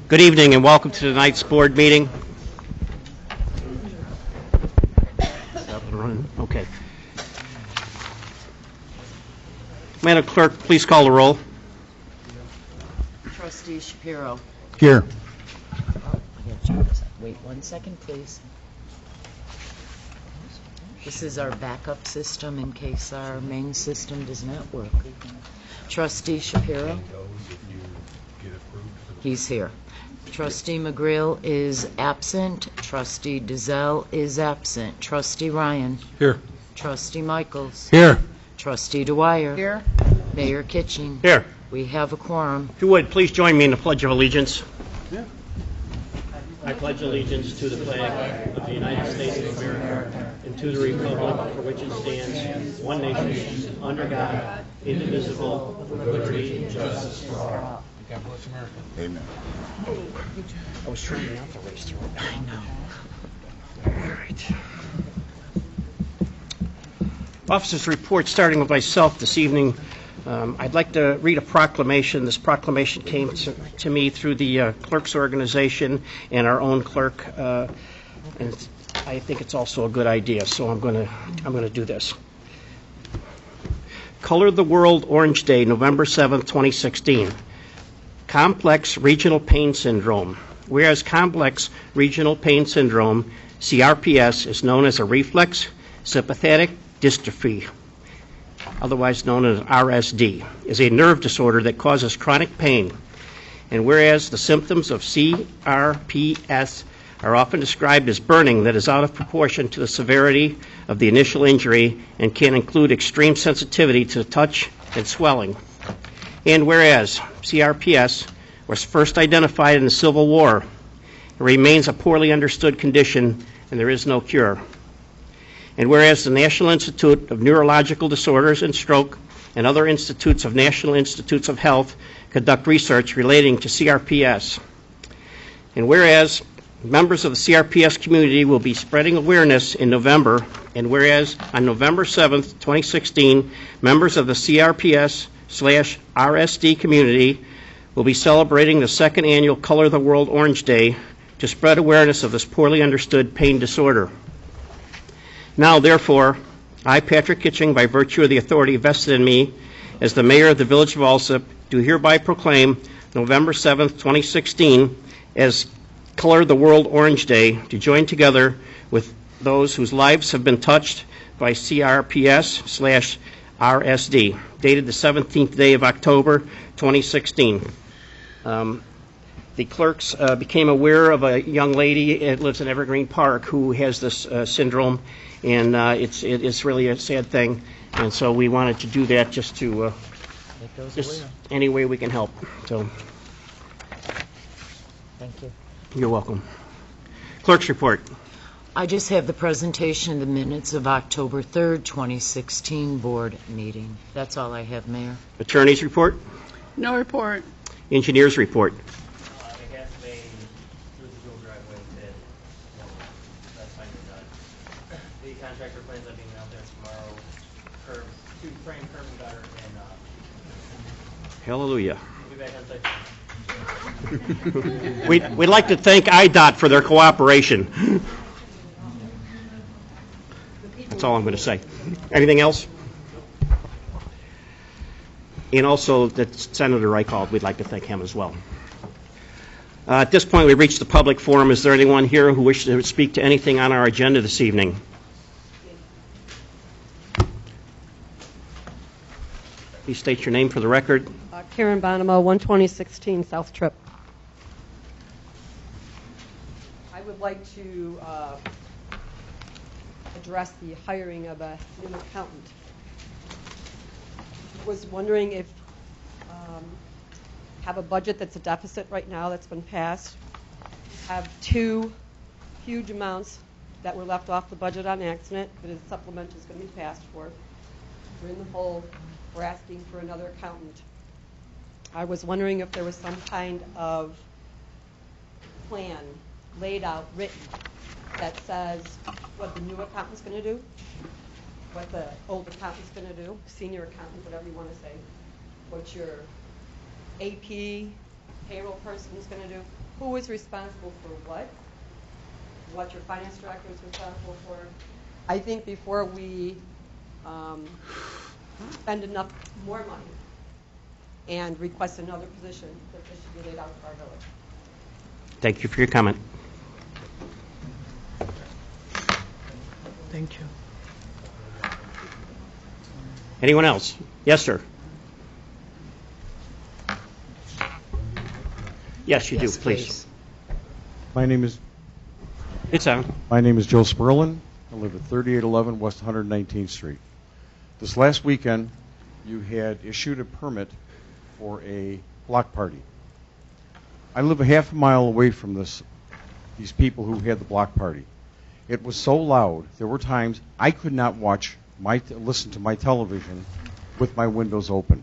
Good evening and welcome to tonight's board meeting. Up and running. Okay. Madam Clerk, please call the roll. Trustee Shapiro. Here. Wait 1 second, please. This is our backup system in case our main system does not work. Trustee Shapiro. He's here. Trustee McGreal is absent. Trustee Dizelle is absent. Trustee Ryan. Here. Trustee Michaels. Here. Trustee Dwyer. Here. Mayor Kitching. Here. We have a quorum. If you would, please join me in the Pledge of Allegiance. Yeah. I pledge allegiance to the flag of the United States of America and to the republic for which it stands, one nation, under God, indivisible, with liberty and justice for all. God bless America. Amen. I was trying not to race through it. I know. All right. Officers' report, starting with myself this evening. I'd like to read a proclamation. This proclamation came to me through the clerk's organization and our own clerk, and I think it's also a good idea. So I'm going to do this. Color the World Orange Day, November 7th, 2016. Complex Regional Pain Syndrome. Whereas complex regional pain syndrome, CRPS, is known as a reflex sympathetic dystrophy, otherwise known as RSD, is a nerve disorder that causes chronic pain. And whereas the symptoms of CRPS are often described as burning that is out of proportion to the severity of the initial injury and can include extreme sensitivity to touch and swelling. And whereas CRPS was first identified in the Civil War, it remains a poorly understood condition and there is no cure. And whereas the National Institute of Neurological Disorders and Stroke and other institutes of National Institutes of Health conduct research relating to CRPS. And whereas members of the CRPS community will be spreading awareness in November, and whereas on November 7th, 2016, members of the CRPS/RSD community will be celebrating the second annual Color the World Orange Day to spread awareness of this poorly understood pain disorder. Now, therefore, I, Patrick Kitching, by virtue of the authority vested in me as the mayor of the village of Alsip, do hereby proclaim November 7th, 2016 as Color the World Orange Day to join together with those whose lives have been touched by CRPS/RSD, dated the 17th day of October, 2016. The clerks became aware of a young lady that lives in Evergreen Park who has this syndrome, and it's really a sad thing. And so we wanted to do that just to just any way we can help. So, Thank you. You're welcome. Clerk's report. I just have the presentation of the minutes of October 3rd, 2016 board meeting. That's all I have, Mayor. Attorney's report. No report. Engineer's report. I guess they through the dual driveway bid. That's fine, we're done. The contractor plans on being out there tomorrow. Curb, two frame curb and gutter, and Hallelujah. we'll be back on site. We'd like to thank IDOT for their cooperation. That's all I'm going to say. Anything else? And also, that Senator I called, we'd like to thank him as well. At this point, we've reached the public forum. Is there anyone here who wishes to speak to anything on our agenda this evening? Please state your name for the record. Karen Bonamo, 12016 South Trip. I would like to address the hiring of a new accountant. Was wondering if have a budget that's a deficit right now that's been passed, have two huge amounts that were left off the budget on accident, but a supplement is going to be passed for. We're in the hole. We're asking for another accountant. I was wondering if there was some kind of plan laid out, written, that says what the new accountant's going to do, what the old accountant's going to do, senior accountant, whatever you want to say, what your AP payroll person's going to do. who is responsible for what your finance director is responsible for. I think before we spend enough more money and request another position, that this should be laid out for our village. Thank you for your comment. Thank you. Anyone else? Yes, sir. Yes, you Yes, do, please. My name is It's on. Joe Sperlin. I live at 3811 West 119th Street. This last weekend, you had issued a permit for a block party. I live a half a mile away from these people who had the block party. It was so loud. There were times I could not listen to my television with my windows open.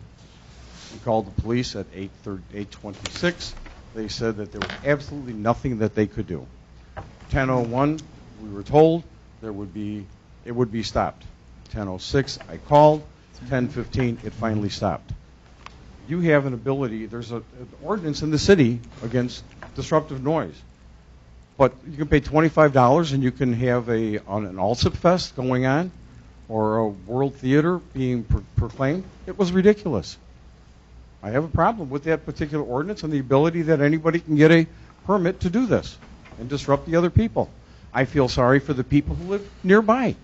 We called the police at 8:26. They said that there was absolutely nothing that they could do. 10:01, we were told it would be stopped. 10:06, I called. 10:15, it finally stopped. You have an ability. There's an ordinance in the city against disruptive noise, but you can pay $25 and you can have an Alsip Fest going on, or a World Theater being proclaimed. It was ridiculous. I have a problem with that particular ordinance and the ability that anybody can get a permit to do this and disrupt the other people. I feel sorry for the people who live nearby.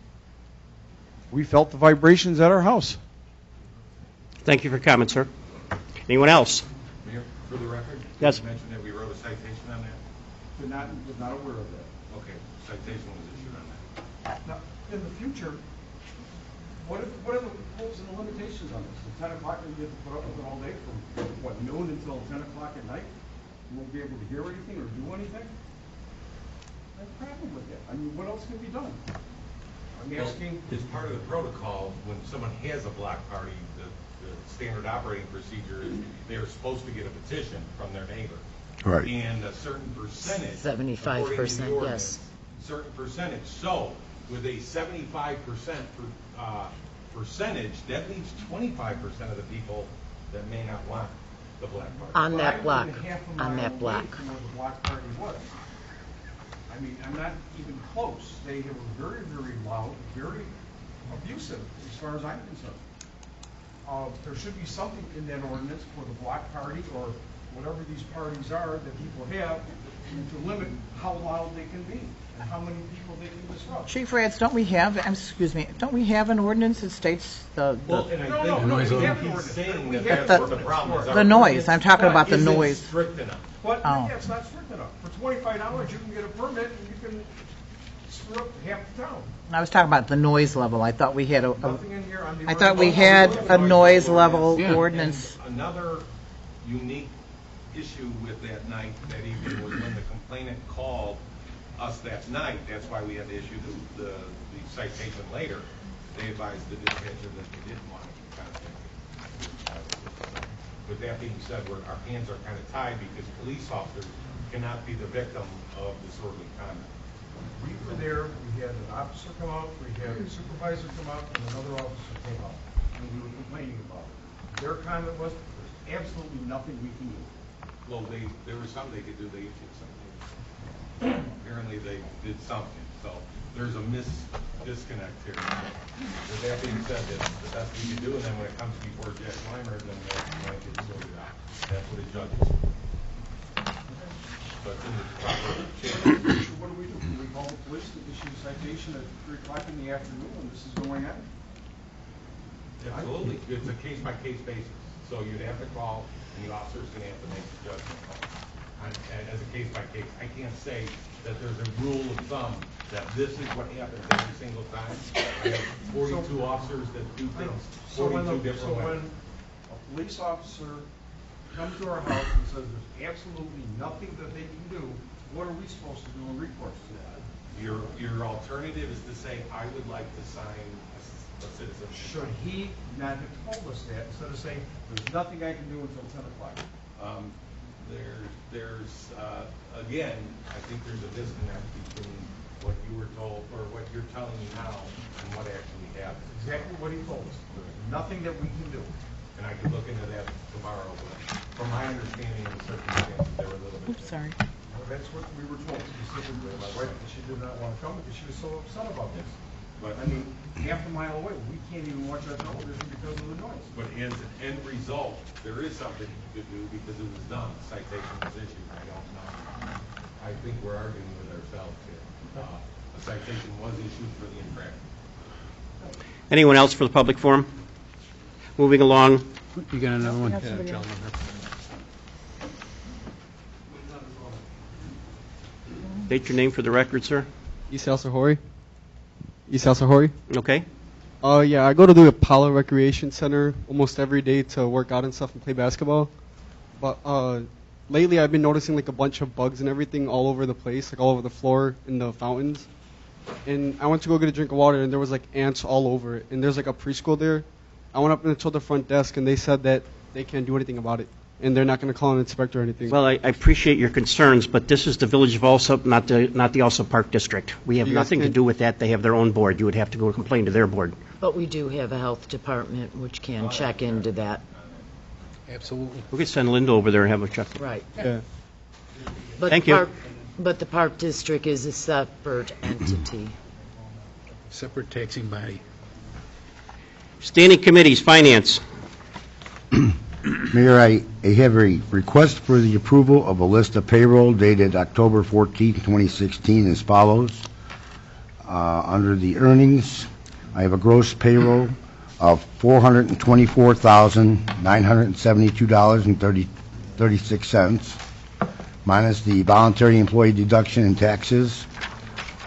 We felt the vibrations at our house. Thank you for your comment, sir. Anyone else? Mayor, for the record, Yes. you mentioned that we wrote a citation on that? Was not aware of that. Okay, citation was issued on that. Now, in the future, what are the rules and the limitations on this? At 10 o'clock, you have to put up with it all day from, noon until 10 o'clock at night? You won't be able to hear anything or do anything? I have a problem with that. I mean, what else can be done? I'm asking. As part of the protocol, when someone has a block party, the standard operating procedure is they're supposed to get a petition from their neighbor. Right. And a certain percentage. 75%, according to the yes. ordinance, certain percentage. So, with a 75% percentage, that leaves 25% of the people that may not want the block party. On that block, I live half a on mile that away block. from where the block party was. I mean, I'm not even close. They were very, very loud, very abusive, as far as I'm concerned. There should be something in that ordinance for the block party or whatever these parties are that people have to limit how loud they can be and how many people they can disrupt. Chief Rance, don't we have an ordinance that states Well, and I think No, he's we have an saying ordinance. that But that's what the problem is. the Our noise, ordinance I'm talking about the isn't noise. strict enough. But Oh. yeah, it's not strict enough. For $25, you can get a permit and you can screw up half the town. I was talking about the noise level. I thought we had Nothing in here on the. I thought we ordinance. had a noise level ordinance. And another unique issue with that night, that evening, was when the complainant called us that night. That's why we had to issue the citation later. They advised the dispatcher that they didn't want to contact us. With that being said, our hands are kind of tied because police officers cannot be the victim of disorderly conduct. We were there, we had an officer come out, we had a supervisor come out, and another officer came out, and we were complaining about it. Their comment was, there's absolutely nothing we can do. Well, there was something they could do, they issued something. Apparently they did something, so there's a disconnect here. With that being said, that's the best we can do, and then when it comes before Jack Weimer, then that's when it gets sorted out. That's what it judges. But it's in the proper channel. So what do? Do we call the police to issue a citation at 3 o'clock in the afternoon when this is going on? Absolutely, it's a case-by-case basis, so you'd have to call, and the officer's gonna have to make the judgment call. As a case-by-case, I can't say that there's a rule of thumb that this is what happens every single time. I have 42 officers that do things So when 42 different ways. a police officer comes to our house and says there's absolutely nothing that they can do, what are we supposed to do in recourse to that? Your alternative is to say, I would like to sign a citizenship. Should he not have told us that instead of saying, there's nothing I can do until 10 o'clock? There's again, I think there's a disconnect between what you were told, or what you're telling me now, and what actually happened. Exactly what he told us. There's nothing that we can do. And I could look into that tomorrow, but from my understanding of the circumstances, they were a little bit. Oops, sorry. That's what we were told specifically. My wife, she did not want to come because she was so upset about this. But I mean, half a mile away, we can't even watch our television because of the noise. But as an end result, there is something you could do because it was done. Citation was issued. I don't know. I think we're arguing with ourselves here. A citation was issued for the infraction. Anyone else for the public forum? Moving along. You got another one? Have somebody else. State your name for the record, sir. East Alsahori. East Alsahori. Okay. Yeah, I go to the Apollo Recreation Center almost every day to work out and stuff and play basketball. But lately I've been noticing like a bunch of bugs and everything all over the place, like all over the floor in the fountains. And I went to go get a drink of water and there was like ants all over it. And there's like a preschool there. I went up and told the front desk and they said that they can't do anything about it. And they're not going to call an inspector or anything. Well, I appreciate your concerns, but this is the Village of Alsip, not the Alsip Park District. We have You guys nothing to can- do with that. They have their own board. You would have to go complain to their board. But we do have a health department which can check into that. Absolutely. We could send Linda over there and have a check. Right. Yeah. But Thank the you. park, but the park district is a separate entity. Separate taxing body. Standing committees, Finance. Mayor, I have a request for the approval of a list of payroll dated October 14, 2016 as follows. Under the earnings, I have a gross payroll of $424,972.36, minus the voluntary employee deduction and taxes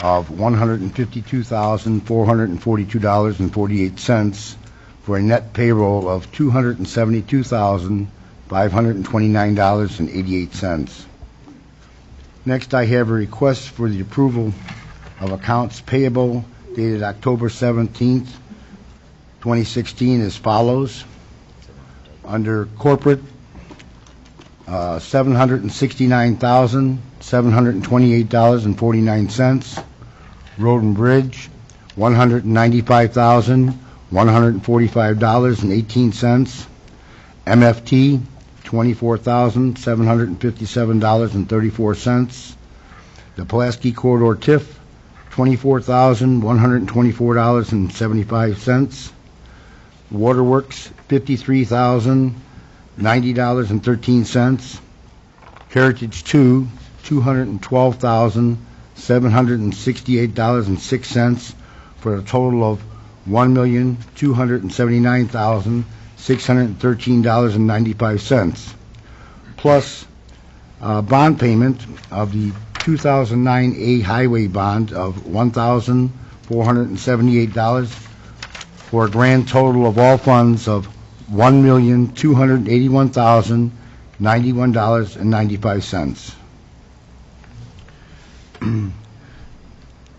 of $152,442.48, for a net payroll of $272,529.88. Next, I have a request for the approval of accounts payable dated October 17th, 2016 as follows. Under corporate, $769,728.49. Road and Bridge, $195,145.18. MFT, $24,757.34. The Pulaski Corridor TIF, $24,124.75. Waterworks, $53,090.13. Heritage 2, $212,768.06, for a total of $1,279,613.95, plus bond payment of the 2009 highway bond of $1,478, for a grand total of all funds of $1,281,091.95.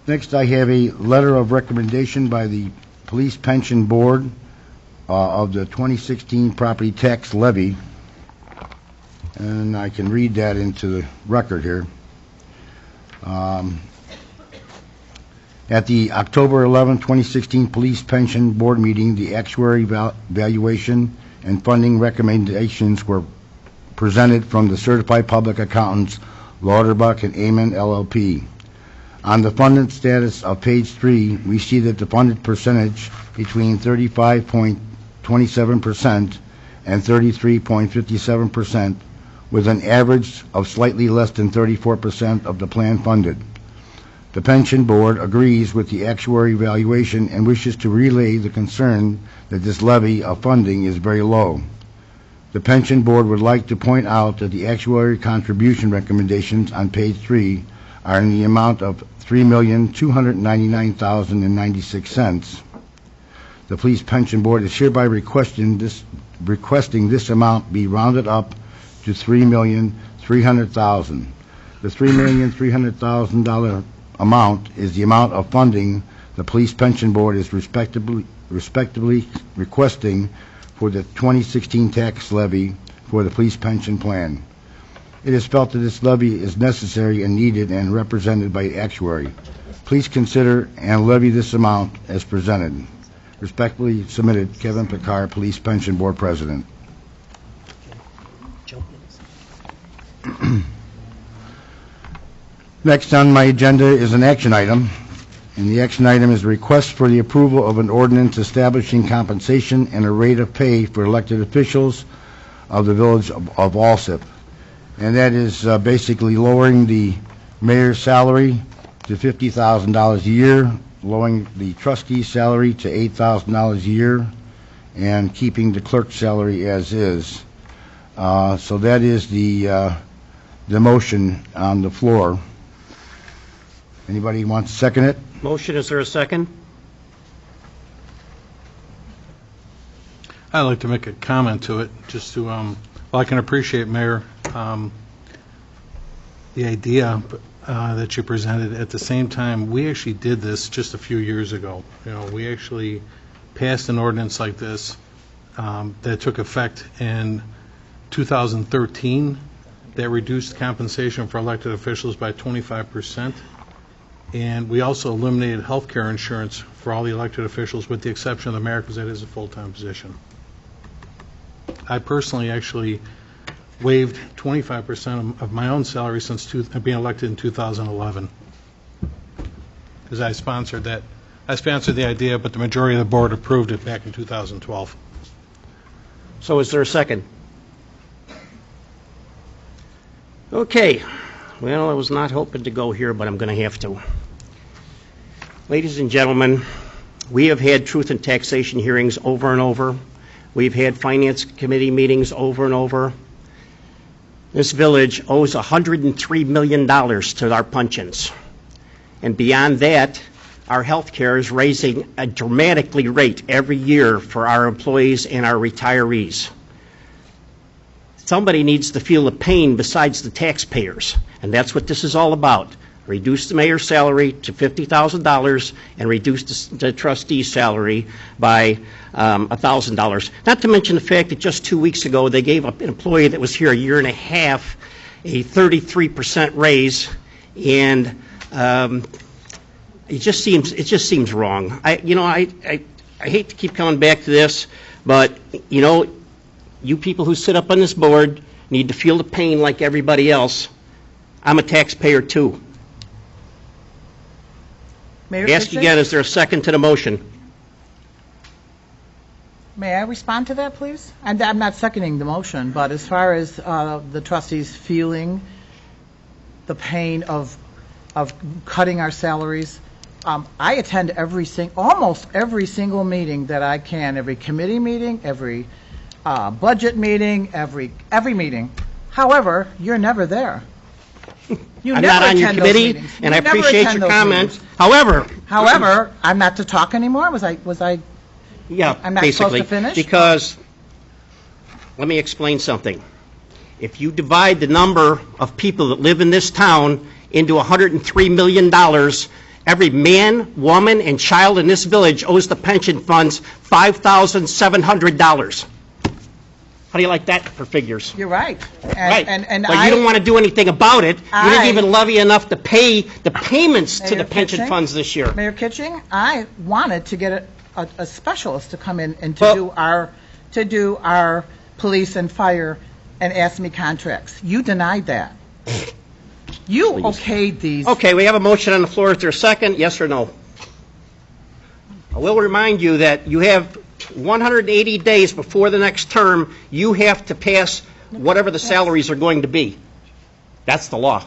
Next, I have a letter of recommendation by the Police Pension Board of the 2016 property tax levy, and I can read that into the record here. At the October 11, 2016 Police Pension Board meeting, the actuary valuation and funding recommendations were presented from the certified public accountants Lauterbach and Amen LLP. On the funded status of page 3, we see that the funded percentage between 35.27% and 33.57%, with an average of slightly less than 34% of the plan funded. The Pension Board agrees with the actuary valuation and wishes to relay the concern that this levy of funding is very low. The Pension Board would like to point out that the actuary contribution recommendations on page 3 are in the amount of $3,299,096. The Police Pension Board is hereby requesting this amount be rounded up to $3,300,000. The $3,300,000 amount is the amount of funding the Police Pension Board is respectively requesting for the 2016 tax levy for the police pension plan. It is felt that this levy is necessary and needed and represented by the actuary. Please consider and levy this amount as presented. Respectfully submitted, Kevin Picard, Police Pension Board President. Next on my agenda is an action item, and the action item is a request for the approval of an ordinance establishing compensation and a rate of pay for elected officials of the village of Alsip. And that is basically lowering the mayor's salary to $50,000 a year, lowering the trustee's salary to $8,000 a year, and keeping the clerk's salary as is. So that is the motion on the floor. Anybody want to second it? Motion, is there a second? I'd like to make a comment to it, just to, well, I can appreciate, Mayor, the idea that you presented. At the same time, we actually did this just a few years ago. You know, we actually passed an ordinance like this that took effect in 2013 that reduced compensation for elected officials by 25%. And we also eliminated health care insurance for all the elected officials with the exception of the mayor, because that is a full-time position. I personally actually waived 25% of my own salary since being elected in 2011, because I sponsored that. I sponsored the idea, but the majority of the board approved it back in 2012. So is there a second? Okay. Well, I was not hoping to go here, but I'm going to have to. Ladies and gentlemen, we have had truth and taxation hearings over and over. We've had finance committee meetings over and over. This village owes $103 million to our pensions. And beyond that, our health care is raising a dramatically rate every year for our employees and our retirees. Somebody needs to feel the pain besides the taxpayers, and that's what this is all about. Reduce the mayor's salary to $50,000 and reduce the trustee's salary by $1,000. Not to mention the fact that just 2 weeks ago they gave an employee that was here a year and a half a 33% raise, and it just seems wrong. I hate to keep coming back to this, but you people who sit up on this board need to feel the pain like everybody else. I'm a taxpayer too. Mayor Ask Kitchen? again, is there a second to the motion? May I respond to that, please? I'm not seconding the motion, but as far as the trustees feeling the pain of cutting our salaries, I attend almost every single meeting that I can, every committee meeting, every budget meeting, every meeting. However, you're never there. You I'm never not on your attend those committee, meetings. and You I never appreciate attend your those comments. meetings. However, However, I'm not to talk anymore? Was I? yeah, I'm not basically, supposed to finish? because let me explain something. If you divide the number of people that live in this town into $103 million, every man, woman, and child in this village owes the pension funds $5,700. How do you like that for figures? You're right. Right. And but you don't want to do anything about it. You didn't even levy enough to pay the payments to Mayor the pension Kitching? funds this year. Mayor Kitching, I wanted to get a specialist to come in and to do our police and fire and ASME contracts. You denied that. You okayed these. Okay, we have a motion on the floor. Is there a second? Yes or no? I will remind you that you have 180 days before the next term. You have to pass whatever the salaries are going to be. That's the law.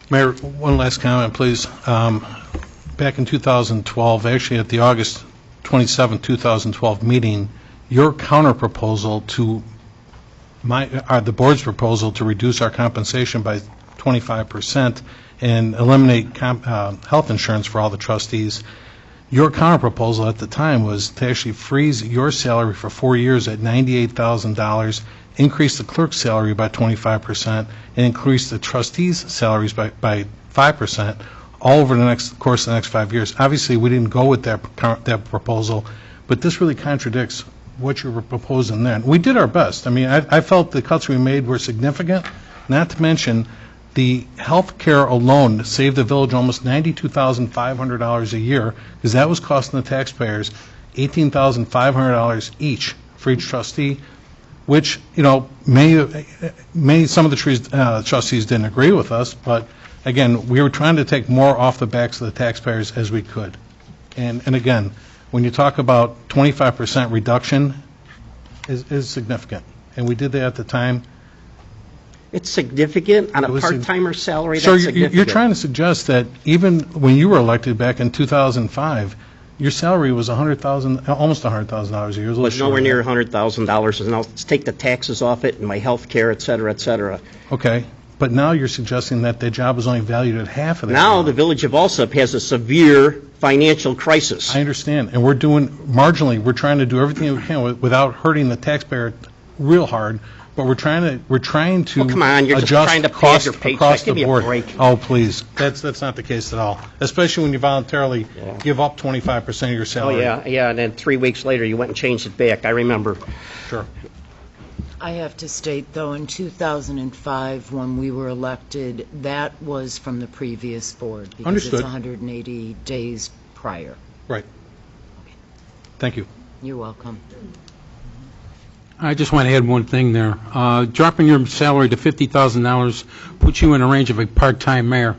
Mayor, one last comment, please. Back in 2012, actually at the August 27, 2012 meeting, your counter-proposal to the board's proposal to reduce our compensation by 25% and eliminate health insurance for all the trustees, your counter-proposal at the time was to actually freeze your salary for 4 years at $98,000, increase the clerk's salary by 25%, and increase the trustees' salaries by 5%, all over the course of the next 5 years. Obviously, we didn't go with that proposal, but this really contradicts what you were proposing then. We did our best. I mean, I felt the cuts we made were significant, not to mention the health care alone saved the village almost $92,500 a year, because that was costing the taxpayers $18,500 each for each trustee, which, may some of the trustees didn't agree with us, but again, we were trying to take more off the backs of the taxpayers as we could. And again, when you talk about 25% reduction is significant. And we did that at the time. It's significant on It a was part-timer salary, Sir, that's you're significant. trying to suggest that even when you were elected back in 2005, your salary was $100,000, almost $100,000 a year. It It was was nowhere near $100,000, and now let's take the taxes off it and my health care, et cetera, et cetera. Okay, but now you're suggesting that the job is only valued at half of that. Now, amount. the village of Alsip has a severe financial crisis. I understand, and we're doing, marginally, we're trying to do everything we can without hurting the taxpayer real hard, but we're trying to Well, come on, you're just adjust trying to pad cost your paycheck. across Give the me a board. break. Oh, please, that's not the case at all, especially when you voluntarily Yeah. give up 25% of your Oh, salary. yeah, and then 3 weeks later, you went and changed it back, I remember. Sure. I have to state, though, in 2005, when we were elected, that was from the previous board. Because Understood. it's 180 days prior. Right. Thank you. You're welcome. I just want to add one thing there. Dropping your salary to $50,000 puts you in a range of a part-time mayor.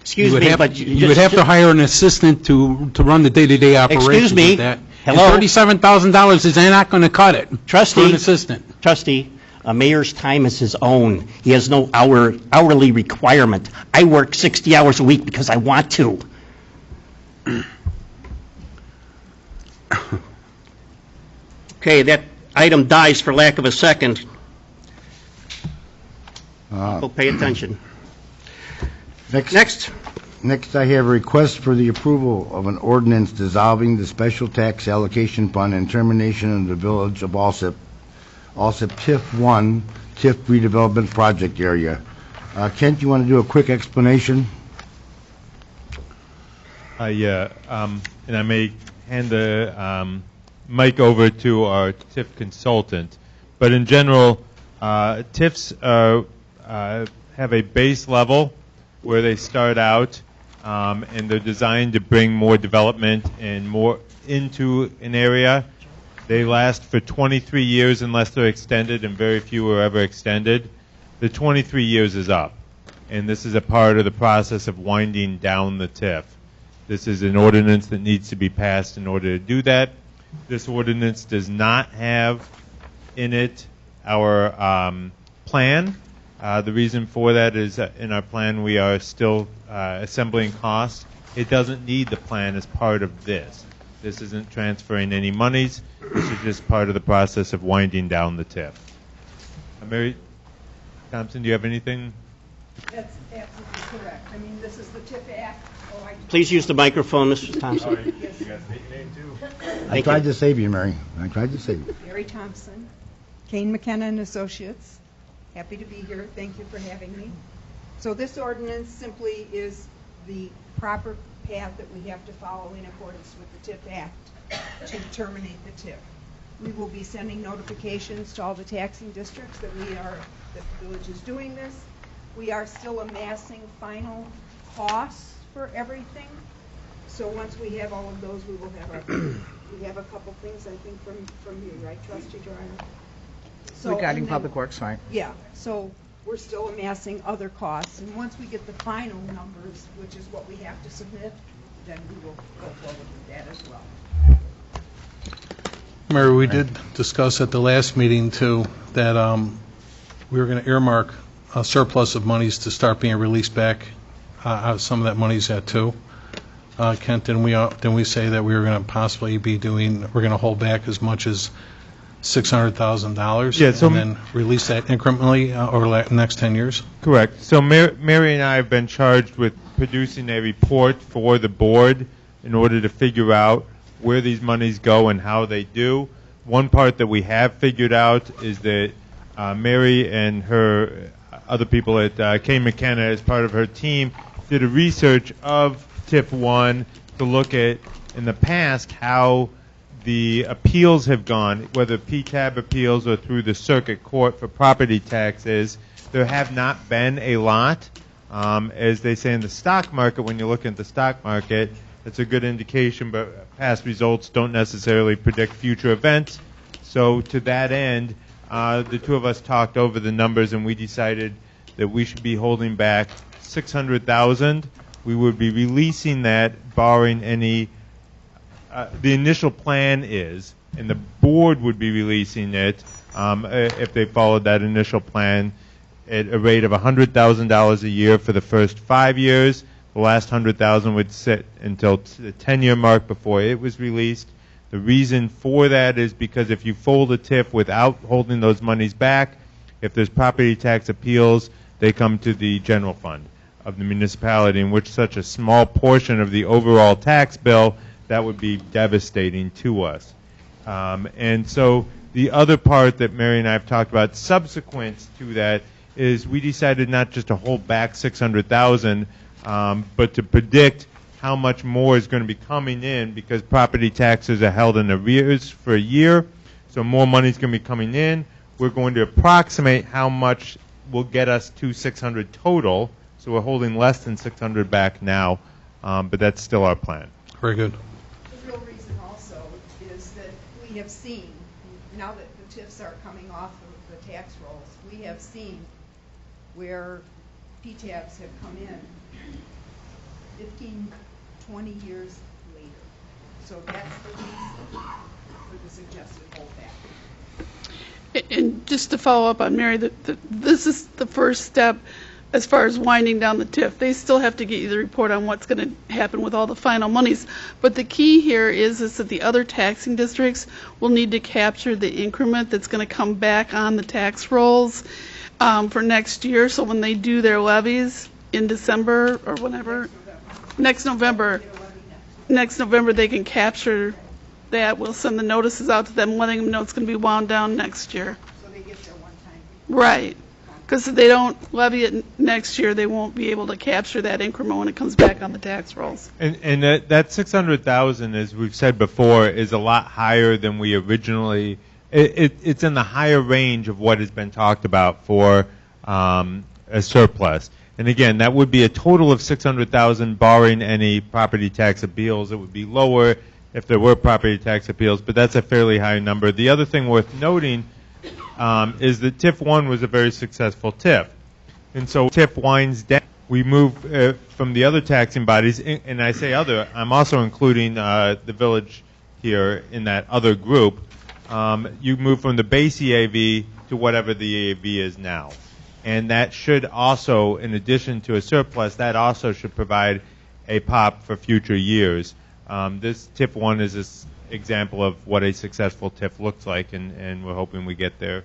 Excuse you would me, have, but you would have to hire an assistant to run the day-to-day operations. Excuse me. Of that. Hello? And $37,000 is not going to cut it. Trustee. For an assistant. Trustee, a mayor's time is his own. He has no hourly requirement. I work 60 hours a week because I want to. Okay, that item dies for lack of a second. People pay attention. Next. Next, I have a request for the approval of an ordinance dissolving the special tax allocation fund and termination of the village of Alsip TIF 1, TIF redevelopment project area. Kent, you want to do a quick explanation? Yeah, and I may hand the mic over to our TIF consultant. But in general, TIFs have a base level where they start out, and they're designed to bring more development and more into an area. They last for 23 years unless they're extended, and very few are ever extended. The 23 years is up, and this is a part of the process of winding down the TIF. This is an ordinance that needs to be passed in order to do that. This ordinance does not have in it our plan. The reason for that is that in our plan we are still assembling costs. It doesn't need the plan as part of this. This isn't transferring any monies. This is just part of the process of winding down the TIF. Mary Thompson, do you have anything? That's absolutely correct. I mean, this is the TIF Act. Please use the microphone, Mrs. Thompson. You got a state name too. I tried to save you, Mary. I tried to save you. Mary Thompson, Kane McKenna and Associates. Happy to be here. Thank you for having me. So this ordinance simply is the proper path that we have to follow in accordance with the TIF Act to terminate the TIF. We will be sending notifications to all the taxing districts that the village is doing this. We are still amassing final costs for everything. So once we have all of those, we will have we have a couple things, I think, from you, right, Trustee Dorner? So, Regarding Public Works, right? Yeah, so we're still amassing other costs, and once we get the final numbers, which is what we have to submit, then we will go forward with that as well. Mary, we did discuss at the last meeting, too, that we were going to earmark a surplus of monies to start being released back. Some of that money's at, too. Kent, didn't we say that we were going to possibly be we're going to hold back as much as $600,000 Yeah, so and then release that incrementally over the next 10 years? Correct. So Mary and I have been charged with producing a report for the board in order to figure out where these monies go and how they do. One part that we have figured out is that Mary and her other people at Kane McKenna, as part of her team, did a research of TIF 1 to look at, in the past, how the appeals have gone, whether PTAB appeals or through the circuit court for property taxes. There have not been a lot. As they say in the stock market, when you look at the stock market, it's a good indication, but past results don't necessarily predict future events. So to that end, the two of us talked over the numbers, and we decided that we should be holding back $600,000. We would be releasing that barring any, the initial plan is, and the board would be releasing it if they followed that initial plan at a rate of $100,000 a year for the first 5 years. The last $100,000 would sit until the 10-year mark before it was released. The reason for that is because if you fold a TIF without holding those monies back, if there's property tax appeals, they come to the general fund of the municipality, in which such a small portion of the overall tax bill, that would be devastating to us. And so the other part that Mary and I have talked about subsequent to that is we decided not just to hold back $600,000, but to predict how much more is going to be coming in, because property taxes are held in arrears for a year, so more money is going to be coming in. We're going to approximate how much will get us to 600 total, so we're holding less than 600 back now, but that's still our plan. Very good. The real reason also is that we have seen, now that the TIFs are coming off of the tax rolls, we have seen where PTABs have come in 15, 20 years later. So that's the reason for the suggested holdback. And just to follow up on Mary, this is the first step as far as winding down the TIF. They still have to get you the report on what's going to happen with all the final monies. But the key here is that the other taxing districts will need to capture the increment that's going to come back on the tax rolls for next year. So when they do their levies in December or whenever, next November, they can capture that. We'll send the notices out to them, letting them know it's going to be wound down next year. So they get their one-time. Right. Because if they don't levy it next year, they won't be able to capture that increment when it comes back on the tax rolls. And that $600,000, as we've said before, is a lot higher than we originally. It's in the higher range of what has been talked about for a surplus. And again, that would be a total of $600,000, barring any property tax appeals. It would be lower if there were property tax appeals, but that's a fairly high number. The other thing worth noting is that TIF 1 was a very successful TIF. And so TIF winds down. We move from the other taxing bodies, and I say other, I'm also including the village here in that other group. You move from the base EAV to whatever the EAV is now. And that should also, in addition to a surplus, that also should provide a pop for future years. This TIF 1 is an example of what a successful TIF looks like, and we're hoping we get there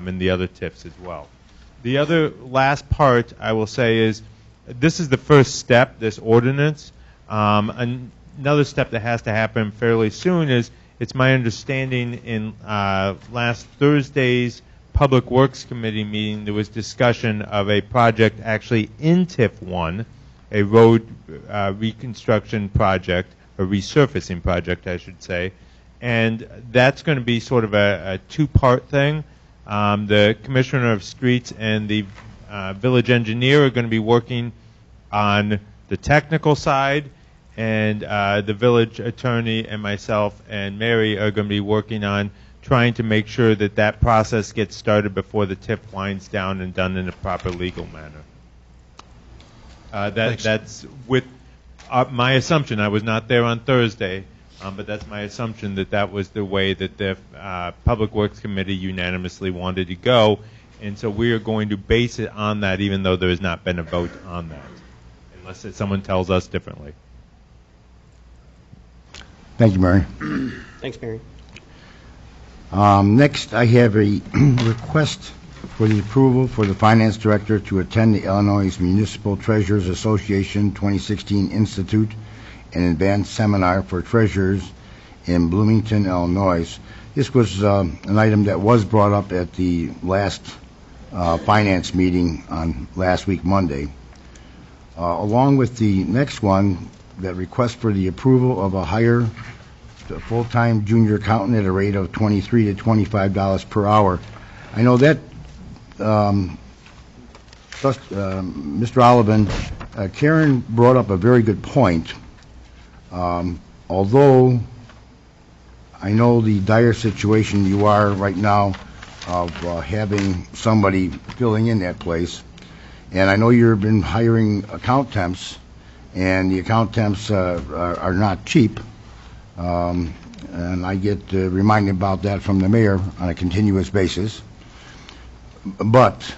in the other TIFs as well. The other last part I will say is this is the first step, this ordinance. Another step that has to happen fairly soon is it's my understanding in last Thursday's Public Works Committee meeting there was discussion of a project actually in TIF 1, a road reconstruction project, a resurfacing project, I should say, and that's going to be sort of a two-part thing. The Commissioner of Streets and the village engineer are going to be working on the technical side, and the village attorney and myself and Mary are going to be working on trying to make sure that that process gets started before the TIF winds down and done in a proper legal manner. That's with my assumption. I was not there on Thursday, but that's my assumption that that was the way that the Public Works Committee unanimously wanted to go, and so we are going to base it on that, even though there has not been a vote on that, unless someone tells us differently. Thank you, Mary. Thanks, Mary. Next, I have a request for the approval for the Finance Director to attend the Illinois Municipal Treasurers Association 2016 Institute and Advanced Seminar for Treasurers in Bloomington, Illinois. This was an item that was brought up at the last Finance meeting on last week, Monday. Along with the next one, that request for the approval of a hire to a full-time junior accountant at a rate of $23 to $25 per hour. I know that Mr. Olivan, Karen brought up a very good point. Although I know the dire situation you are right now of having somebody filling in that place, And I know you've been hiring account temps, and the account temps are not cheap. And I get reminded about that from the mayor on a continuous basis. But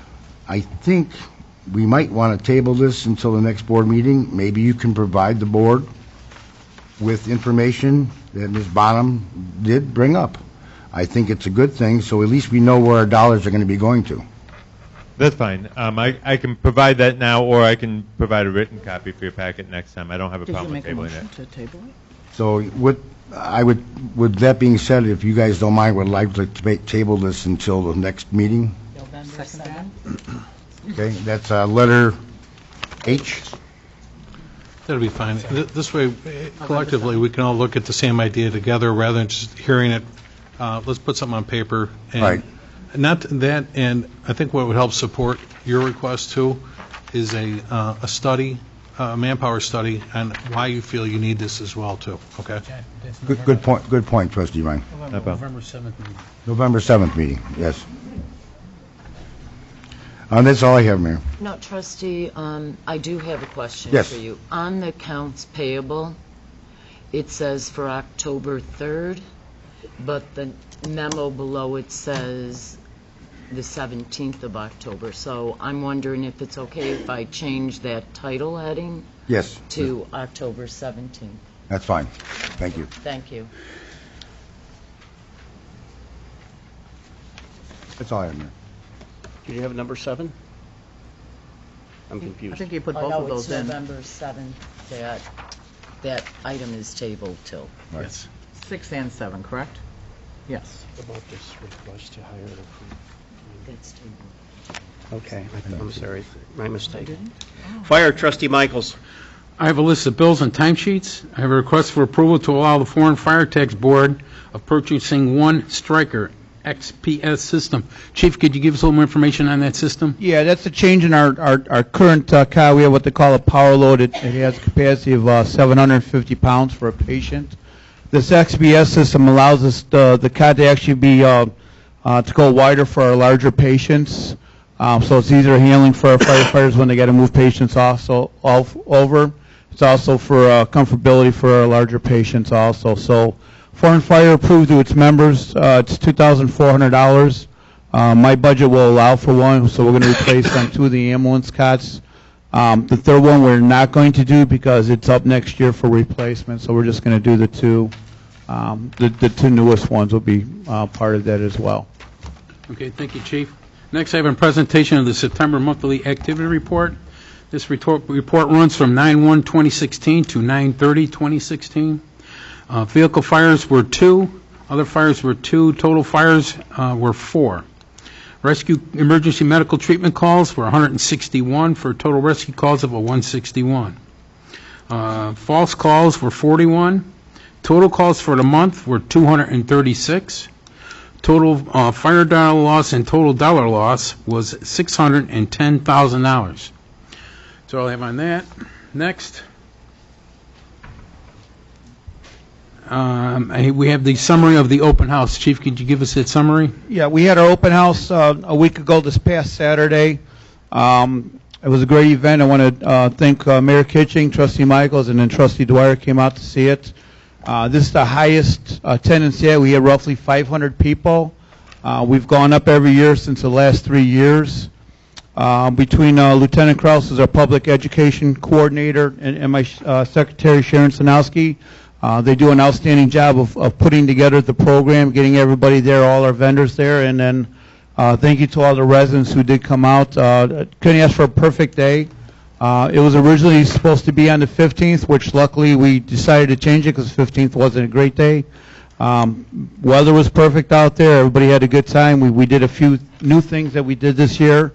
I think we might want to table this until the next board meeting. Maybe you can provide the board with information that Ms. Bonham did bring up. I think it's a good thing, so at least we know where our dollars are going to be going to. That's fine. I can provide that now, or I can provide a written copy for your packet next time. I don't have a problem with tabling it. to table it? So with that being said, if you guys don't mind, would like to table this until the next meeting. November 7th? Okay, that's letter H. That'll be fine. This way, collectively, we can all look at the same idea together rather than just hearing it. Let's put something on paper. And Right. Not that, and I think what would help support your request too is a study, a manpower study on why you feel you need this as well too. Okay. Good point. Good point, Trustee Ryan. November 7th meeting. November 7th meeting. Yes. That's all I have, Mayor. No, Trustee, I do have a question Yes. for you. On the accounts payable, it says for October 3rd, but the memo below it says the 17th of October. So I'm wondering if it's okay if I change that title heading Yes. to October 17th. That's fine. Thank you. Thank you. That's all I have, Mayor. Do you have number 7? I'm I confused. think you put Oh, both no, of those it's in. November 7th that item is tabled till. Right. Yes. 6 and 7, correct? Yes. About this request to hire That's tabled. Okay, I'm sorry, my mistake. Fire, Trustee Michaels. I have a list of bills and timesheets. I have a request for approval to allow the Foreign Fire Tax Board of purchasing one Stryker XPS system. Chief, could you give us a little more information on that system? Yeah, that's a change in our current car. We have what they call a power load. It has a capacity of 750 pounds for a patient. This XPS system allows us the car to actually be to go wider for our larger patients. So it's easier handling for our firefighters when they got to move patients over. It's also for comfortability for our larger patients also. So Foreign Fire approved to its members. It's $2,400. My budget will allow for one, so we're going to replace 2 of the ambulance cots. The third one we're not going to do because it's up next year for replacement, so we're just going to do the 2. The 2 newest ones will be part of that as well. Okay, thank you, Chief. Next, I have a presentation of the September monthly activity report. This report runs from 9/1/2016 to 9/30/2016. Vehicle fires were 2. Other fires were 2. Total fires were 4. Rescue emergency medical treatment calls were 161 for total rescue calls of 161. False calls were 41. Total calls for the month were 236. Total fire dollar loss and total dollar loss was $610,000. That's all I have on that. Next. We have the summary of the open house. Chief, could you give us that summary? Yeah, we had our open house a week ago this past Saturday. It was a great event. I want to thank Mayor Kitching, Trustee Michaels, and then Trustee Dwyer came out to see it. This is the highest attendance yet. We had roughly 500 people. We've gone up every year since the last 3 years. Between Lieutenant Kraus, who's our public education coordinator, and my secretary, Sharon Sanowski, they do an outstanding job of putting together the program, getting everybody there, all our vendors there, and then thank you to all the residents who did come out. Couldn't ask for a perfect day. It was originally supposed to be on the 15th, which luckily we decided to change it because 15th wasn't a great day. Weather was perfect out there. Everybody had a good time. We did a few new things that we did this year.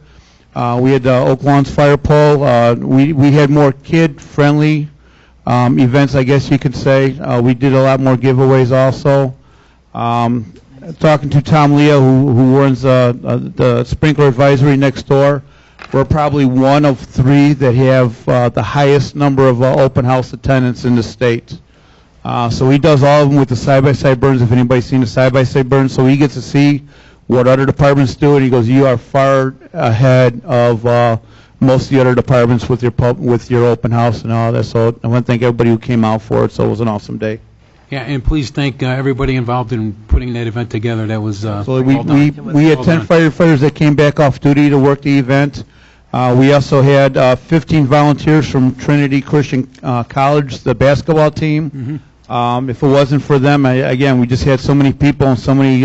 We had Oak Lawns Fire Pole. We had more kid-friendly events, I guess you could say. We did a lot more giveaways also. Talking to Tom Leo, who runs the sprinkler advisory next door, we're probably one of 3 that have the highest number of open house attendance in the state. So he does all of them with the side-by-side burns, if anybody's seen the side-by-side burns. So he gets to see what other departments do, and he goes, you are far ahead of most of the other departments with your open house and all that. So I want to thank everybody who came out for it. So it was an awesome day. Yeah, and please thank everybody involved in putting that event together. That was So well done. we had 10 firefighters that came back off duty to work the event. We also had 15 volunteers from Trinity Christian College, the basketball team. If it wasn't for them, again, we just had so many people and so many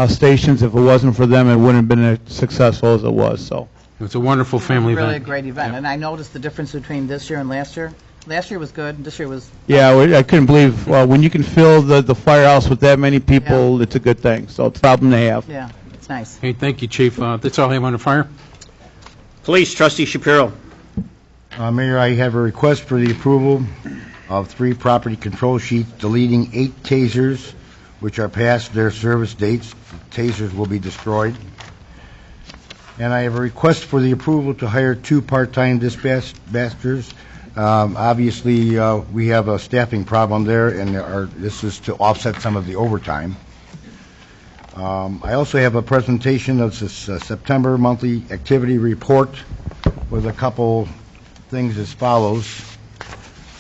stations. If it wasn't for them, it wouldn't have been as successful as it was. So it was a wonderful family Really a event. great event. And I noticed the difference between this year and last year. Last year was good, this year was... yeah, I couldn't believe when you can fill the firehouse with that many people, it's a good thing. So it's a problem to have. Yeah, it's nice. Hey, thank you, Chief. That's all I have under fire. Police, Trustee Shapiro. Mayor, I have a request for the approval of 3 property control sheets deleting 8 tasers, which are past their service dates. Tasers will be destroyed. And I have a request for the approval to hire 2 part-time dispatchers. Obviously, we have a staffing problem there, and this is to offset some of the overtime. I also have a presentation of this September monthly activity report with a couple things as follows.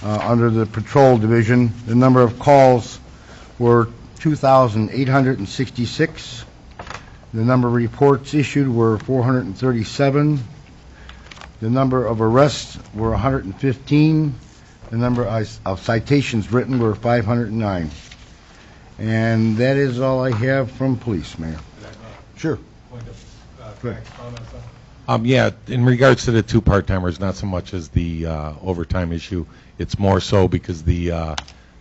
Under the patrol division, the number of calls were 2,866. The number of reports issued were 437. The number of arrests were 115. The number of citations written were 509. And that is all I have from police, Mayor. Sure. Good. Yeah, in regards to the 2 part-timers, not so much as the overtime issue. It's more so because the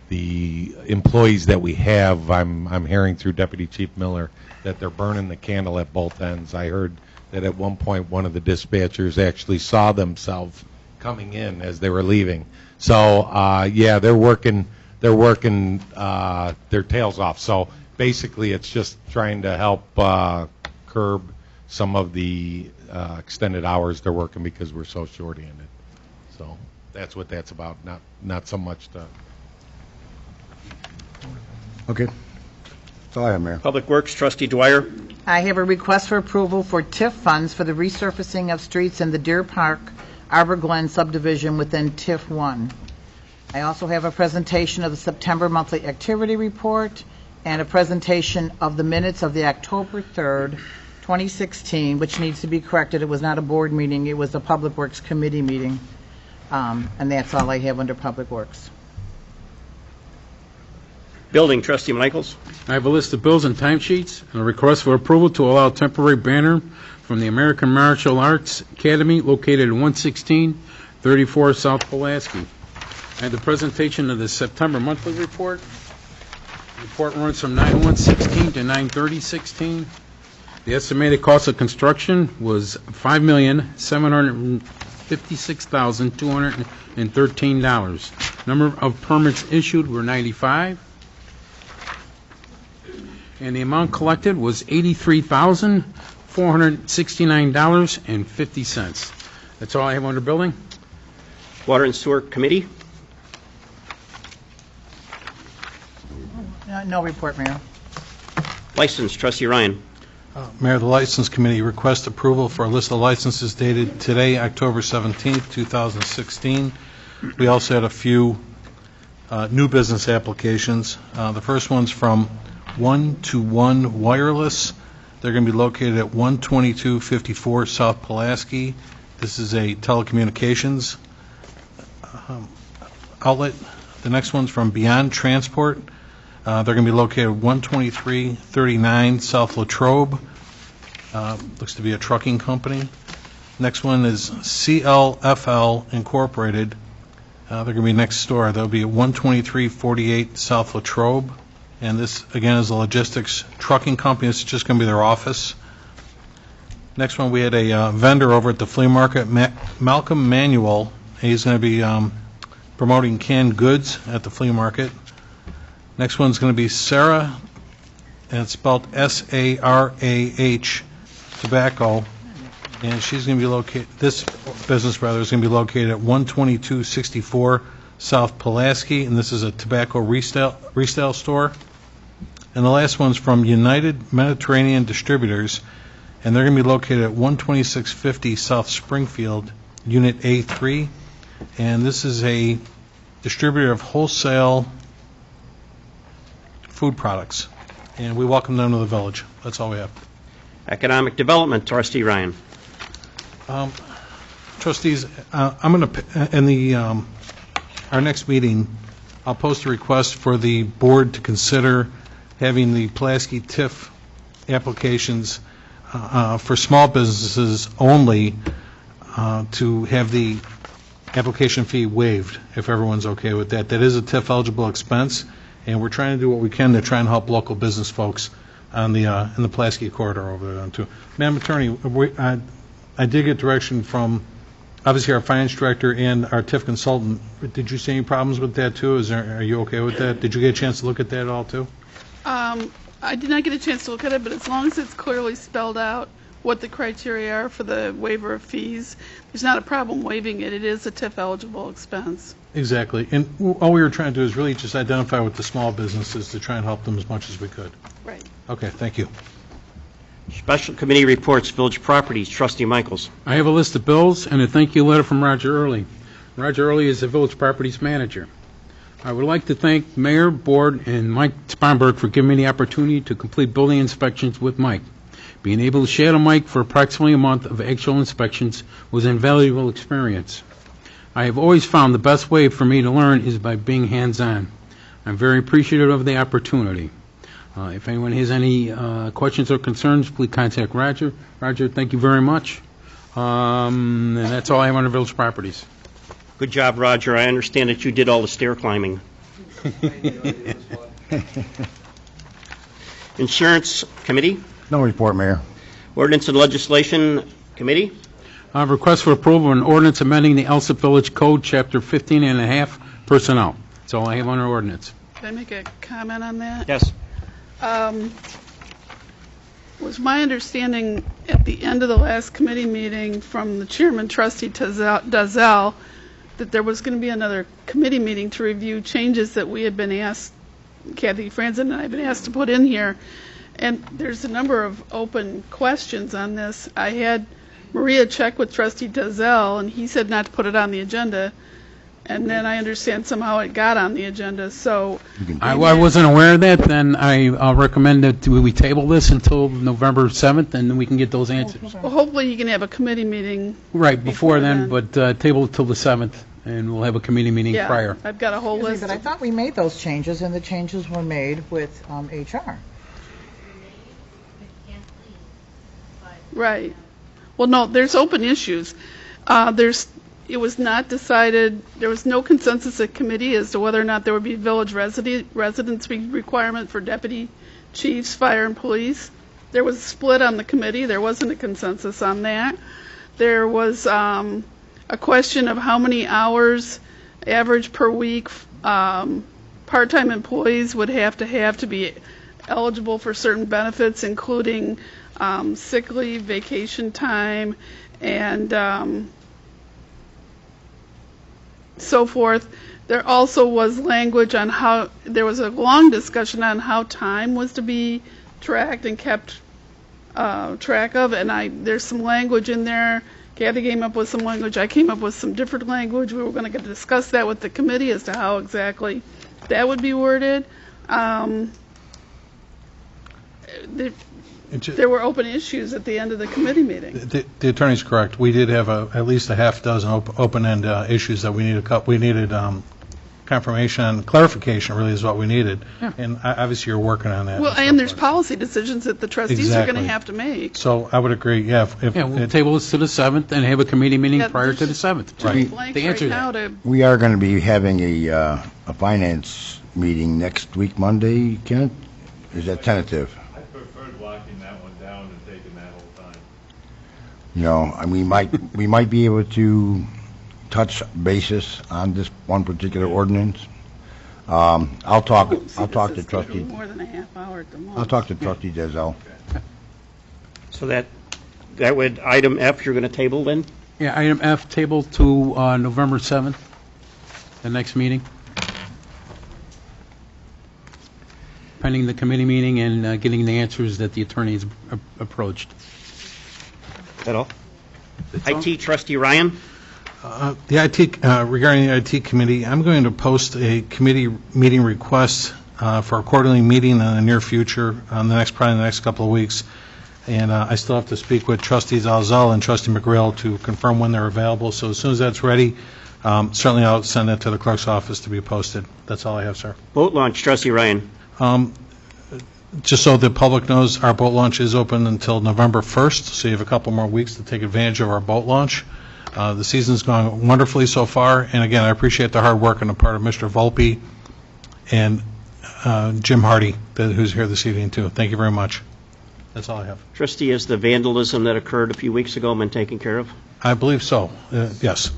employees that we have, I'm hearing through Deputy Chief Miller that they're burning the candle at both ends. I heard that at one point one of the dispatchers actually saw themselves coming in as they were leaving. So yeah, they're working their tails off. So basically, it's just trying to help curb some of the extended hours they're working because we're so short-handed. So that's what that's about. Not so much to. Okay. That's all I have, Mayor. Public Works, Trustee Dwyer. I have a request for approval for TIF funds for the resurfacing of streets in the Deer Park, Arbor Glen subdivision within TIF 1. I also have a presentation of the September monthly activity report and a presentation of the minutes of the October 3rd, 2016, which needs to be corrected. It was not a board meeting, it was a Public Works Committee meeting. And that's all I have under Public Works. Building, Trustee Michaels. I have a list of bills and timesheets and a request for approval to allow temporary banner from the American Martial Arts Academy located at 11634 South Pulaski. I have the presentation of the September monthly report. The report runs from 9/1/16 to 9/30/16. The estimated cost of construction was $5,756,213. Number of permits issued were 95. And the amount collected was $83,469.50. That's all I have under building. Water and Sewer Committee. No report, Mayor. License, Trustee Ryan. Mayor, the License Committee requests approval for a list of licenses dated today, October 17th, 2016. We also had a few new business applications. The first one's from 1-to-1 Wireless. They're going to be located at 12254 South Pulaski. This is a telecommunications outlet. The next one's from Beyond Transport. They're going to be located at 12339 South Latrobe. Looks to be a trucking company. Next one is CLFL Incorporated. They're going to be next door. They'll be at 12348 South Latrobe. And this, again, is a logistics trucking company. It's just going to be their office. Next one, we had a vendor over at the flea market, Malcolm Manuel. He's going to be promoting canned goods at the flea market. Next one's going to be Sarah, and it's spelled S-A-R-A-H, Tobacco. And she's going to be located, this business, rather, is going to be located at 12264 South Pulaski, and this is a tobacco resale store. And the last one's from United Mediterranean Distributors, and they're going to be located at 12650 South Springfield, Unit A3, and this is a distributor of wholesale food products, and we welcome them to the village. That's all we have. Economic Development, Trustee Ryan. Trustees, I'm going to, in the, our next meeting, I'll post a request for the board to consider having the Pulaski TIF applications for small businesses only, to have the application fee waived, if everyone's okay with that. That is a TIF eligible expense, and we're trying to do what we can to try and help local business folks on the in the Pulaski corridor over there too. Madam Attorney, I did get direction from obviously our finance director and our TIF consultant. Did you see any problems with that too? Are you okay with that? Did you get a chance to look at that at all too? I did not get a chance to look at it, but as long as it's clearly spelled out what the criteria are for the waiver of fees, there's not a problem waiving it. It is a TIF eligible expense. Exactly. And all we were trying to do is really just identify with the small businesses to try and help them as much as we could. Right. Okay, thank you. Special Committee Reports, Village Properties, Trustee Michaels. I have a list of bills and a thank you letter from Roger Early. Roger Early is the Village Properties Manager. I would like to thank Mayor, Board, and Mike Sponberg for giving me the opportunity to complete building inspections with Mike. Being able to shadow Mike for approximately a month of actual inspections was an invaluable experience. I have always found the best way for me to learn is by being hands-on. I'm very appreciative of the opportunity. If anyone has any questions or concerns, please contact Roger. Roger, thank you very much. And that's all I have on the Village Properties. Good job, Roger. I understand that you did all the stair climbing. Insurance Committee. No report, Mayor. Ordinance and Legislation Committee. Request for approval of an ordinance amending the Alsip Village Code, Chapter 15 and a half, personnel. That's all I have on our ordinance. Can I make a comment on that? Yes. Was my understanding at the end of the last committee meeting from the chairman, Trustee Dazell, that there was going to be another committee meeting to review changes that we had been asked, Kathy Franzen and I have been asked to put in here. And there's a number of open questions on this. I had Maria check with Trustee Dazell, and he said not to put it on the agenda. And then I understand somehow it got on the agenda, so... I wasn't aware of that. Then I recommend that we table this until November 7th, and then we can get those answers. Well, hopefully you can have a committee meeting. Right, before then, but table it till the 7th, and we'll have a committee meeting prior. I've got a whole list. But I thought we made those changes, and the changes were made with HR. Right. Well, no, there's open issues. It was not decided, there was no consensus at committee as to whether or not there would be village residency requirement for deputy chiefs, fire, and police. There was a split on the committee. There wasn't a consensus on that. There was a question of how many hours average per week part-time employees would have to be eligible for certain benefits, including sick leave, vacation time, and so forth. There also was language on how, there was a long discussion on how time was to be tracked and kept track of, and there's some language in there. Kathy came up with some language. I came up with some different language. We were going to discuss that with the committee as to how exactly that would be worded. There were open issues at the end of the committee meeting. The attorney's correct. We did have at least a half dozen open-end issues that we needed confirmation and clarification. Really, is what we needed. Yeah. And obviously, you're working on that. Well, and there's policy decisions that the trustees are going to have to make. So I would agree. Yeah. We'll table this to the 7th and have a committee meeting prior to the 7th. Right. The answer that. We are going to be having a finance meeting next week, Monday. Kenneth, is that tentative? You know, and we might be able to touch basis on this one particular ordinance. I'll talk to Trustee. More than a half hour at the most. I'll talk to Trustee Dazell. So that would, item F, you're going to table then? Yeah, item F, table to November 7th, the next meeting. Pending the committee meeting and getting the answers that the attorney has approached. At all? IT Trustee Ryan? Regarding the IT committee, I'm going to post a committee meeting request for a quarterly meeting in the near future, probably in the next couple of weeks. And I still have to speak with Trustees Alzell and Trustee McGrail to confirm when they're available. So as soon as that's ready, certainly I'll send it to the clerk's office to be posted. That's all I have, sir. Boat launch, Trustee Ryan. Just so the public knows, our boat launch is open until November 1st, so you have a couple more weeks to take advantage of our boat launch. The season's gone wonderfully so far, and again, I appreciate the hard work on the part of Mr. Volpe and Jim Hardy, who's here this evening, too. Thank you very much. That's all I have. Trustee, has the vandalism that occurred a few weeks ago been taken care of? I believe so, yes.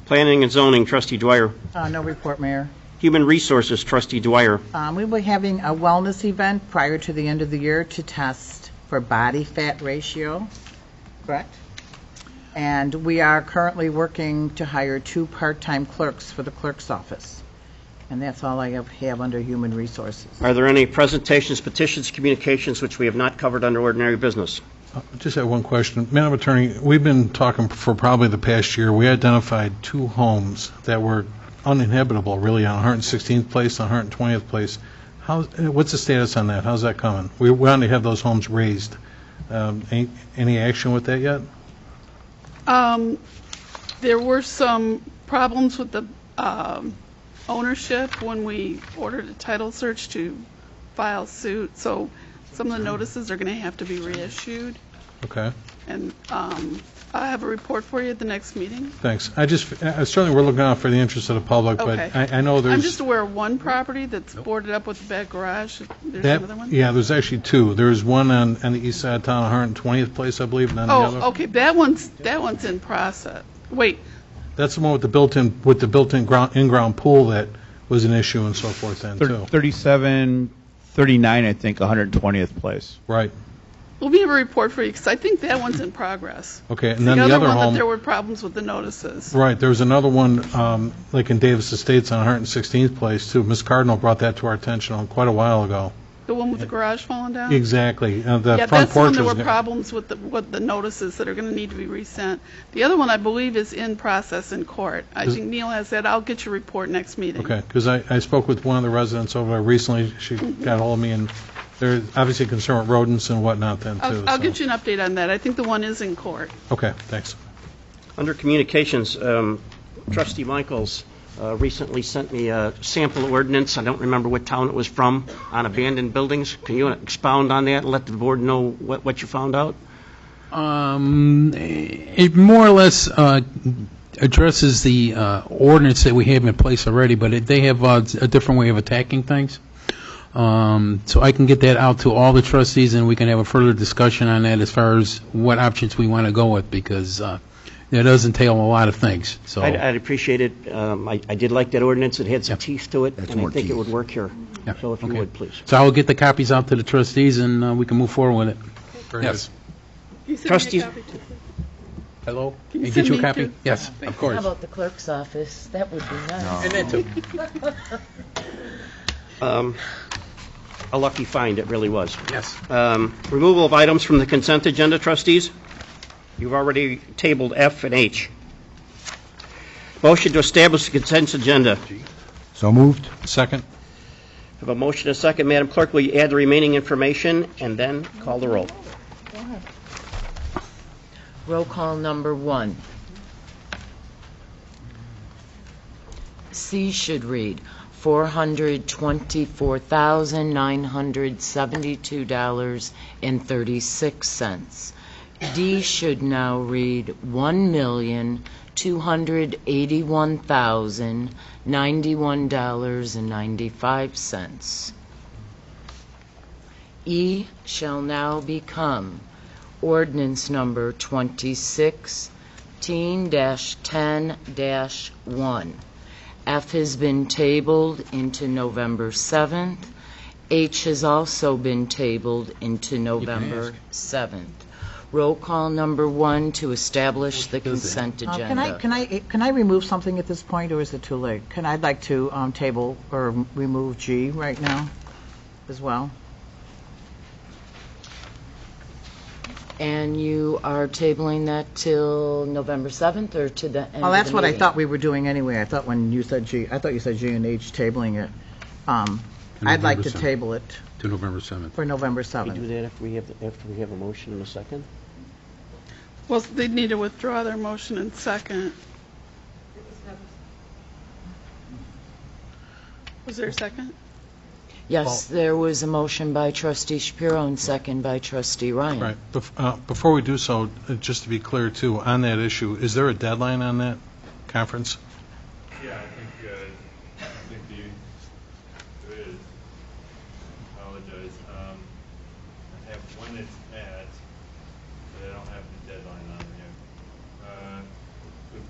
Planning and Zoning, Trustee Dwyer. No report, Mayor. Human Resources, Trustee Dwyer. We will be having a wellness event prior to the end of the year to test for body fat ratio, correct? And we are currently working to hire 2 part-time clerks for the clerk's office. And that's all I have under Human Resources. Are there any presentations, petitions, communications which we have not covered under ordinary business? Just have one question. Madam Attorney, we've been talking for probably the past year. We identified 2 homes that were uninhabitable, really, on 116th Place and 120th Place. What's the status on that? How's that coming? We want to have those homes raised. Any action with that yet? There were some problems with the ownership when we ordered a title search to file suit, so some of the notices are going to have to be reissued. Okay. And I have a report for you at the next meeting. Thanks. Certainly we're looking out for the interest of the public, Okay. but I know there's... I'm just aware of one property that's boarded up with the back garage. There's another one? Yeah, there's actually 2. There's one on the east side of town, 120th Place, I believe, and then the other... Oh, okay, that one's in process. Wait. That's the one with the built-in in-ground pool that was an issue and so forth then, too. 3739, I think, 120th Place. Right. We'll have a report for you, because I think that one's in progress. Okay, and then the other one home... that there were problems with the notices. Right, there was another one, like in Davis Estates on 116th Place, too. Ms. Cardinal brought that to our attention quite a while ago. The one with the garage falling down? Exactly. The Yeah, front that's the one porch there was... were problems with the notices that are going to need to be resent. The other one, I believe, is in process in court. I think Neil has that. I'll get your report next meeting. Okay, because I spoke with one of the residents over there recently. She got hold of me, and they're obviously concerned with rodents and whatnot then, too. I'll get you an update on that. I think the one is in court. Okay, thanks. Under communications, Trustee Michaels recently sent me a sample ordinance. I don't remember what town it was from, on abandoned buildings. Can you expound on that and let the board know what you found out? It more or less addresses the ordinance that we have in place already, but they have a different way of attacking things. So I can get that out to all the trustees, and we can have a further discussion on that as far as what options we want to go with, because it does entail a lot of things. So I'd appreciate it. I did like that ordinance. It had some teeth to it, and I think it would work here. Yeah. So if you Okay. would, please. So I will get the copies out to the trustees, and we can move forward with it. Very Yes. Can you send me a Trustees- copy, too? Hello? Can you Get send you a me copy? too? Yes, Thank of you. course. How about the clerk's office? That would be nice. And that too. A lucky find, it really was. Yes. Removal of items from the consent agenda, trustees. You've already tabled F and H. Motion to establish the consent agenda. So moved. Second? Have a motion and a second. Madam Clerk, will you add the remaining information and then call the roll? Roll call number 1. C should read $424,972.36. D should now read $1,281,091.95. E shall now become ordinance number 2016-10-1. F has been tabled into November 7th. H has also been tabled into November 7th. Roll call number 1 to establish the consent agenda. Can I remove something at this point, or is it too late? I'd like to table or remove G right now as well. And you are tabling that till November 7th or to the end of the Well, that's what I meeting? thought we were doing anyway. I thought when you said G, I thought you said G and H tabling it. I'd like to November 7th. table it To November 7th. for November We do 7th. that after we have a motion in a second? Well, they need to withdraw their motion in second. Was there a second? Yes, there was a motion by trustee Shapiro and second by trustee Ryan. Right. Before we do so, just to be clear too, on that issue, is there a deadline on that conference? Yeah, I think there is. Apologize. I have when it's at, but I don't have the deadline on here.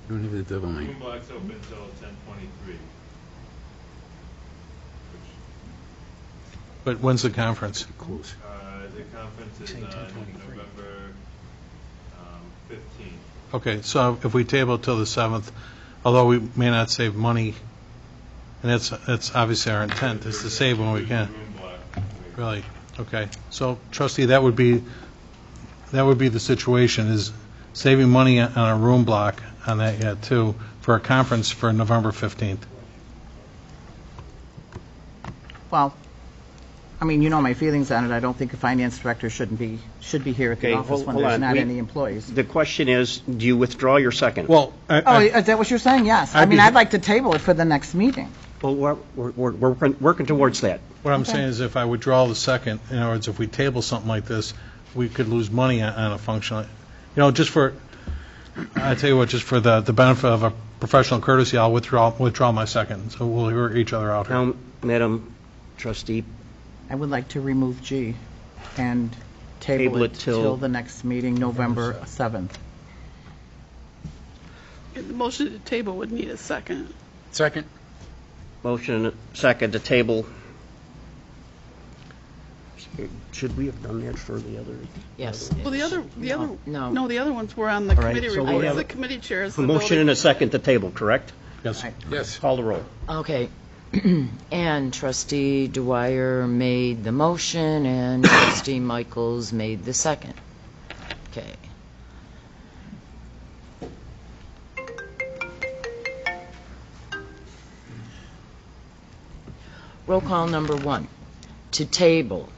You don't have the The deadline. room block's open until 10:23. But when's the conference? Close. The conference is on November 15th. Okay, so if we table it till the 7th, although we may not save money, and that's obviously our intent, is to save when we can. Room block. Really? Okay. So trustee, that would be the situation, is saving money on a room block on that yet too, for a conference for November 15th. Well, I mean, you know my feelings on it. I don't think a finance director should be here at the Okay, office when hold there's on. not any employees. The question is, do you withdraw your second? Well, Oh, is that what you're saying? Yes. I mean, I'd like to table it for the next meeting. Well, we're working towards that. what I'm saying is if I withdraw the second, in other words, if we table something like this, we could lose money on a function. Just for, I tell you what, just for the benefit of a professional courtesy, I'll withdraw my second. So we'll hear each other out here. Now, Madam Trustee, I would like to remove G and table it till the next meeting, November 7th. The motion to table would need a second. Second. motion and second to table. Should we have done that for the other? Yes. Well, the other No. the other ones were on the All right, committee so we reports. have The committee chairs. A motion and a second to table, correct? Yes. Yes. Call the roll. Okay. And trustee Dwyer made the motion and trustee Michaels made the second. Okay. Roll call number 1. To table.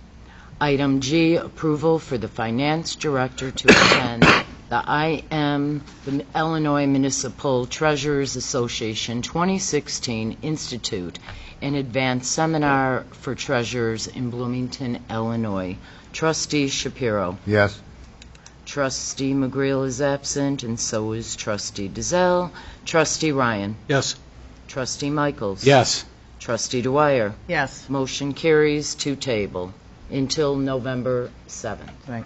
Item G, approval for the finance director to attend the Illinois Municipal Treasurers Association 2016 Institute and Advanced Seminar for Treasurers in Bloomington, Illinois. Trustee Shapiro. Yes. Trustee McGreal is absent, and so is Trustee Dizelle. Trustee Ryan. Yes. Trustee Michaels. Yes. Trustee Dwyer. Yes. Motion carries to table until November 7th. Right.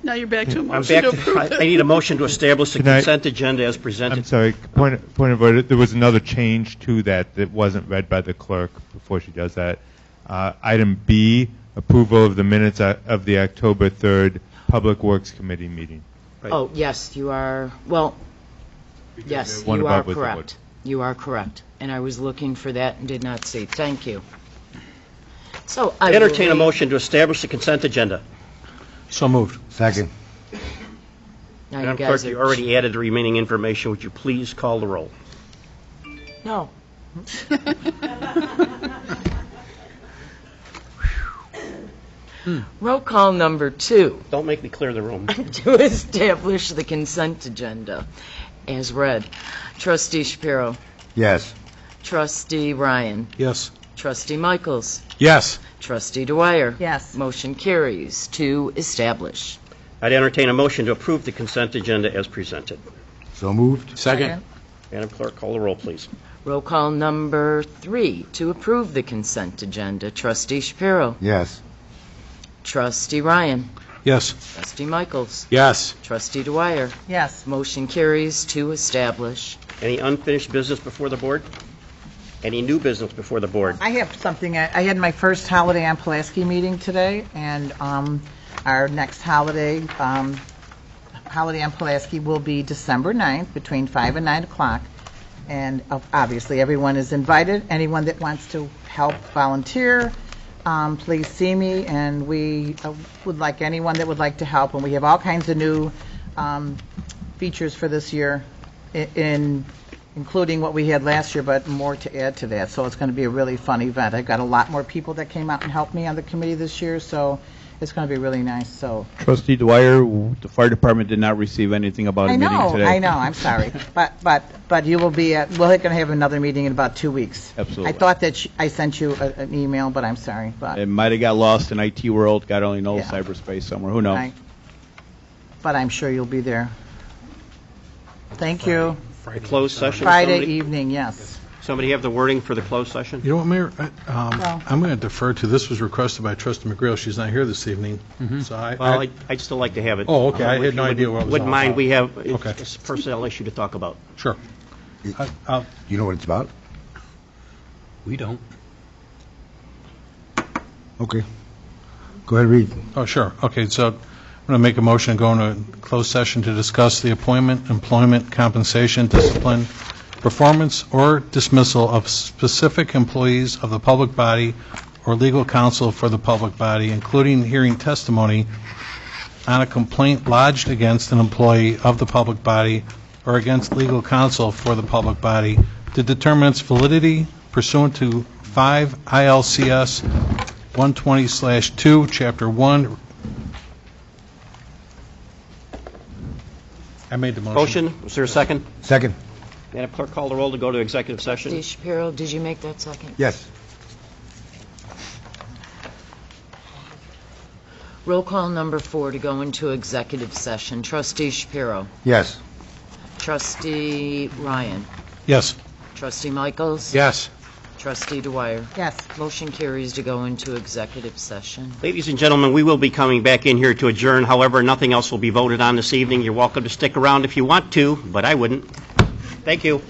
Now you're back to a I'm motion back to approve I need a motion to establish the Can I- consent agenda as I'm presented. sorry, point of order, there was another change to that wasn't read by the clerk before she does that. Item B, approval of the minutes of the October 3rd Public Works Committee meeting. Right. Oh, yes, you are, well, yes, one you are above was the correct. wood. You are correct. And I was looking for that and did not see. Thank you. So I will Entertain a read- motion to establish the consent agenda. So moved. Second. Now you Madam guys Clerk, you are- already added the remaining information. Would you please call the roll? No. Roll call number 2. Don't make me clear the room. To establish the consent agenda as read. Trustee Shapiro. Yes. Trustee Ryan. Yes. Trustee Michaels. Yes. Trustee Dwyer. Yes. Motion carries to establish. I'd entertain a motion to approve the consent agenda as presented. So moved. Second. Madam Clerk, call the roll, please. Roll call number 3 to approve the consent agenda. Trustee Shapiro. Yes. Trustee Ryan. Yes. Trustee Michaels. Yes. Trustee Dwyer. Yes. Motion carries to establish. Any unfinished business before the board? Any new business before the board? I have something. I had my first Holiday on Pulaski meeting today, and our next Holiday on Pulaski will be December 9th between 5 and 9 o'clock. And obviously, everyone is invited. Anyone that wants to help volunteer, please see me, and we would like anyone that would like to help. And we have all kinds of new features for this year, including what we had last year, but more to add to that. So it's going to be a really fun event. I've got a lot more people that came out and helped me on the committee this year, so it's going to be really nice. So Trustee Dwyer, the fire department did not receive anything about a meeting today. I know, I'm sorry. But you will be at, we're going to have another meeting in about 2 weeks. Absolutely. I thought that I sent you an email, but I'm sorry. But It might have got lost in IT world, God only knows, Yeah. cyberspace somewhere, who knows? but I'm sure you'll be there. Thank you. The closed session? Friday somebody- evening, yes. Somebody have the wording for the closed session? You know what, Mayor? Well- I'm going to defer to, this was requested by Trustee McGrail. She's not here this evening. So Well, I'd still like to have it. Oh, okay. I If had you no idea what it was Wouldn't all mind, about. we have, Okay. it's a personnel issue to talk about. Sure. I'll- You know what it's about? We don't. Okay. Go ahead, read. Oh, sure. Okay, so I'm going to make a motion to go into closed session to discuss the appointment, employment, compensation, discipline, performance, or dismissal of specific employees of the public body or legal counsel for the public body, including hearing testimony on a complaint lodged against an employee of the public body or against legal counsel for the public body to determine its validity pursuant to 5 ILCS 120/2, Chapter 1. I made the motion. Motion, is there a second? Second. Madam Clerk, call the roll to go to executive session. Trustee Shapiro, did you make that second? Yes. Roll call number 4 to go into executive session. Trustee Shapiro. Yes. Trustee Ryan. Yes. Trustee Michaels. Yes. Trustee Dwyer. Yes. Motion carries to go into executive session. Ladies and gentlemen, we will be coming back in here to adjourn. However, nothing else will be voted on this evening. You're welcome to stick around if you want to, but I wouldn't. Thank you.